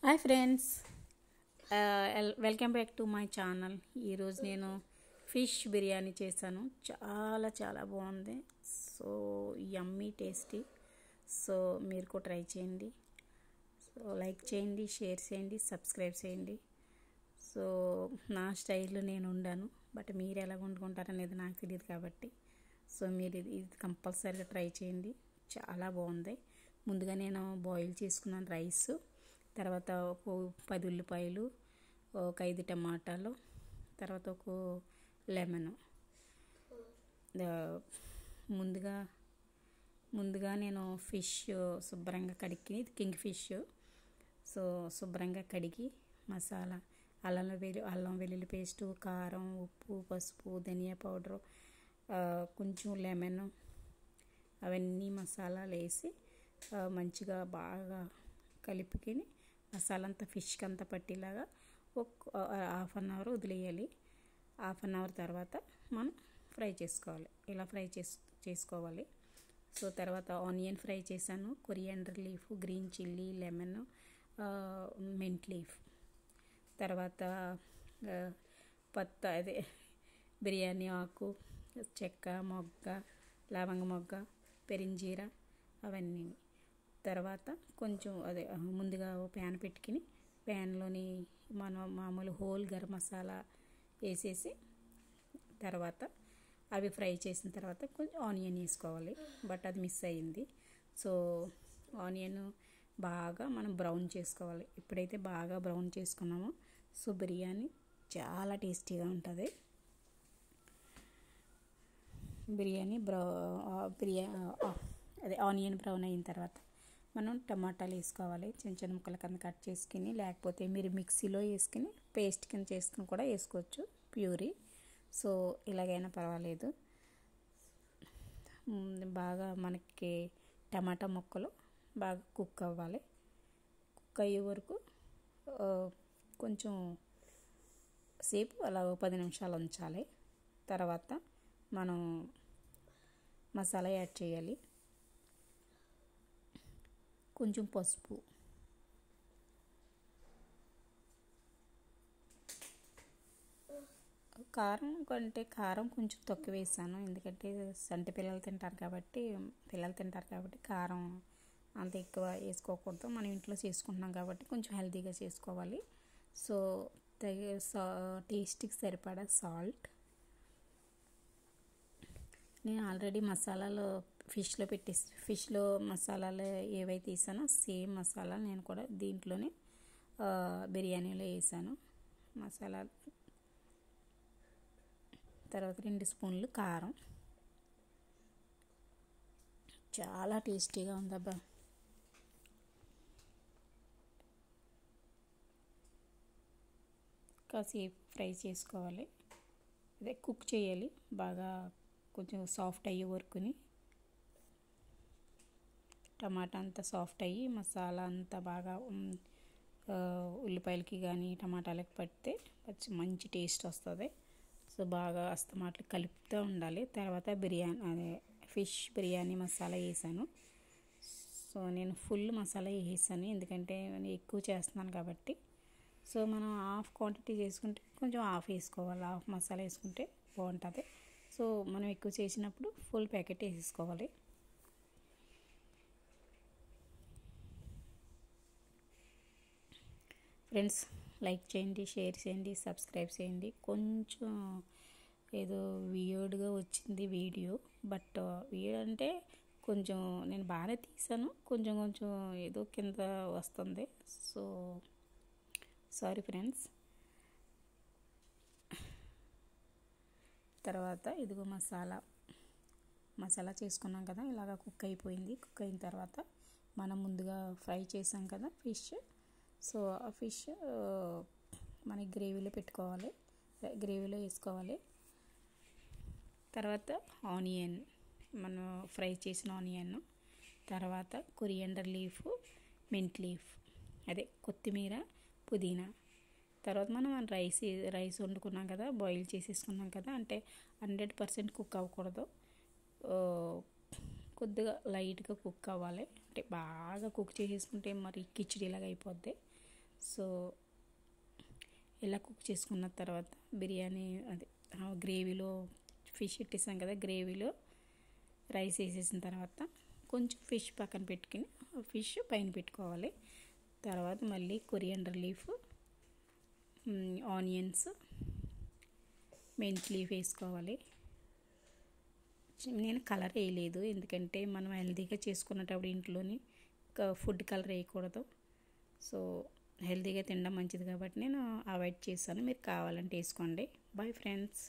Hi friends, welcome back to my channel. ఈరోజు నేను fish biryani చేశాను. చాలా చాలా బాగుంది. So yummy tasty. సో మీరు కూడా ట్రై చేయండి. సో లైక్ చేయండి, షేర్ చేయండి, సబ్స్క్రైబ్ చేయండి. సో నా స్టైల్లో నేను వండాను, బట్ మీరు ఎలా వండుకుంటారనేది నాకు తెలియదు కాబట్టి సో మీరు ఇది కంపల్సరీగా ట్రై చేయండి. చాలా బాగుంది. ముందుగా నేను బాయిల్ చేసుకున్నాను రైస్, తర్వాత ఒక 10 ఉల్లిపాయలు, ఒక 5 టమాటాలు, తర్వాత ఒక లెమన్. ముందుగా నేను ఫిష్ శుభ్రంగా కడిగి, ఇది కింగ్ ఫిష్. సో శుభ్రంగా కడిగి మసాలా, అల్లం వెల్లుల్లి పేస్టు, కారం, ఉప్పు, పసుపు, ధనియా పౌడరు, కొంచెం లెమన్, అవన్నీ మసాలాలు వేసి మంచిగా బాగా కలిపుకొని మసాలా అంతా ఫిష్కి అంతా పట్టేలాగా ఒక హాఫ్ అన్ అవర్ వదిలేయాలి. హాఫ్ అన్ అవర్ తర్వాత మనం ఫ్రై చేసుకోవాలి. ఇలా చేసుకోవాలి. సో తర్వాత ఆనియన్ ఫ్రై చేశాను, coriander leaf, green chilli, lemon, mint leaf, తర్వాత అదే బిర్యానీ ఆకు, చెక్క మొగ్గ, లవంగ మొగ్గ, పెరింజీర, అవన్నీ. తర్వాత కొంచెం ముందుగా ప్యాన్ పెట్టుకుని ప్యాన్లోని మనం మామూలు హోల్ గరం మసాలా వేసేసి, తర్వాత అవి ఫ్రై చేసిన తర్వాత కొంచెం ఆనియన్ వేసుకోవాలి. బట్ అది మిస్ అయ్యింది. సో ఆనియన్ బాగా మనం బ్రౌన్ చేసుకోవాలి. ఎప్పుడైతే బాగా బ్రౌన్ చేసుకున్నామో సో బిర్యానీ చాలా టేస్టీగా ఉంటుంది. ఆనియన్ బ్రౌన్ అయిన తర్వాత మనం టమాటాలు వేసుకోవాలి. చిన్న చిన్న ముక్కల కింద కట్ చేసుకుని, లేకపోతే మీరు మిక్సీలో వేసుకుని పేస్ట్ కింద చేసుకుని కూడా వేసుకోవచ్చు, ప్యూరీ. సో ఇలాగైనా పర్వాలేదు. బాగా మనకి టమాటా ముక్కలు బాగా కుక్ అవ్వాలి. కుక్ అయ్యే వరకు కొంచెం సేపు అలా 10 నిమిషాలు ఉంచాలి. తర్వాత మనం మసాలా యాడ్ చేయాలి. కొంచెం పసుపు, కారం కొంచెం తక్కువ వేసాను, ఎందుకంటే పిల్లలు తింటారు కాబట్టి కారం అంత ఎక్కువ వేసుకోకూడదు. మనం ఇంట్లో చేసుకుంటున్నాం కాబట్టి కొంచెం హెల్తీగా చేసుకోవాలి. సో టేస్ట్కి సరిపడా సాల్ట్. నేను ఆల్రెడీ మసాలాలు ఫిష్లో మసాలాలు ఏవైతే వేసానో సేమ్ మసాలా నేను కూడా దీంట్లోనే బిర్యానీలో వేసాను మసాలాలు. తర్వాత 2 స్పూన్లు కారం. చాలా టేస్టీగా ఉందబ్బా. కాసేపు ఫ్రై చేసుకోవాలి, కుక్ చేయాలి బాగా, కొంచెం సాఫ్ట్ అయ్యే వరకుని. టమాటా అంతా సాఫ్ట్ అయ్యి మసాలా అంతా బాగా ఉల్లిపాయలకి కానీ టమాటాలకి పడితే మంచి టేస్ట్ వస్తుంది. సో బాగా అస్తమాట్లు కలుపుతూ ఉండాలి. తర్వాత ఫిష్ బిర్యానీ మసాలా వేసాను. సో నేను ఫుల్ మసాలా వేసాను, ఎందుకంటే నేను ఎక్కువ చేస్తున్నాను కాబట్టి. సో మనం హాఫ్ క్వాంటిటీ చేసుకుంటే కొంచెం హాఫ్ వేసుకోవాలి, హాఫ్ మసాలా వేసుకుంటే బాగుంటుంది. సో మనం ఎక్కువ చేసినప్పుడు ఫుల్ ప్యాకెట్ వేసుకోవాలి. ఫ్రెండ్స్, లైక్ చేయండి, షేర్ చేయండి, సబ్స్క్రైబ్ చేయండి. కొంచెం ఏదో వియర్డ్గా వచ్చింది వీడియో, బట్ వీడియో అంటే కొంచెం నేను బాగానే తీసాను, కొంచెం ఏదో కింద వస్తుంది. So sorry friends. తర్వాత ఇదిగో మసాలా చేసుకున్నాం కదా, ఇలాగ కుక్ అయిపోయింది. కుక్ అయిన తర్వాత మనం ముందుగా ఫ్రై చేసాం కదా ఫిష్. సో ఆ ఫిష్ మన గ్రేవీలో వేసుకోవాలి. తర్వాత ఆనియన్, మనం ఫ్రై చేసిన ఆనియన్, తర్వాత కొరియాండర్ లీఫ్, మింట్ లీఫ్, కొత్తిమీర, పుదీనా. తర్వాత మనం రైస్ వండుకున్నాం కదా, బాయిల్ చేసేసుకున్నాం కదా, అంటే 100% కుక్ అవ్వకూడదు, కొద్దిగా లైట్గా కుక్ అవ్వాలి. అంటే బాగా కుక్ చేసేసుకుంటే మరి కిచిడీలాగా అయిపోద్ది. సో ఇలా కుక్ చేసుకున్న తర్వాత బిర్యానీ అదే గ్రేవీలో ఫిష్ పెట్టేసాం కదా, గ్రేవీలో రైస్ వేసేసిన తర్వాత కొంచెం ఫిష్ పక్కన పెట్టుకుని ఫిష్ పైన పెట్టుకోవాలి. తర్వాత మళ్ళీ coriander leaf, onions, meant leaf వేసుకోవాలి. నేను కలర్ వేయలేదు, ఎందుకంటే మనం హెల్తీగా చేసుకున్నప్పుడు ఇంట్లోని ఫుడ్ కలర్ వేయకూడదు. సో హెల్తీగా తినడం మంచిది కాబట్టి నేను అవాయిడ్ చేశాను. మీరు కావాలంటే వేసుకోండి. Bye friends.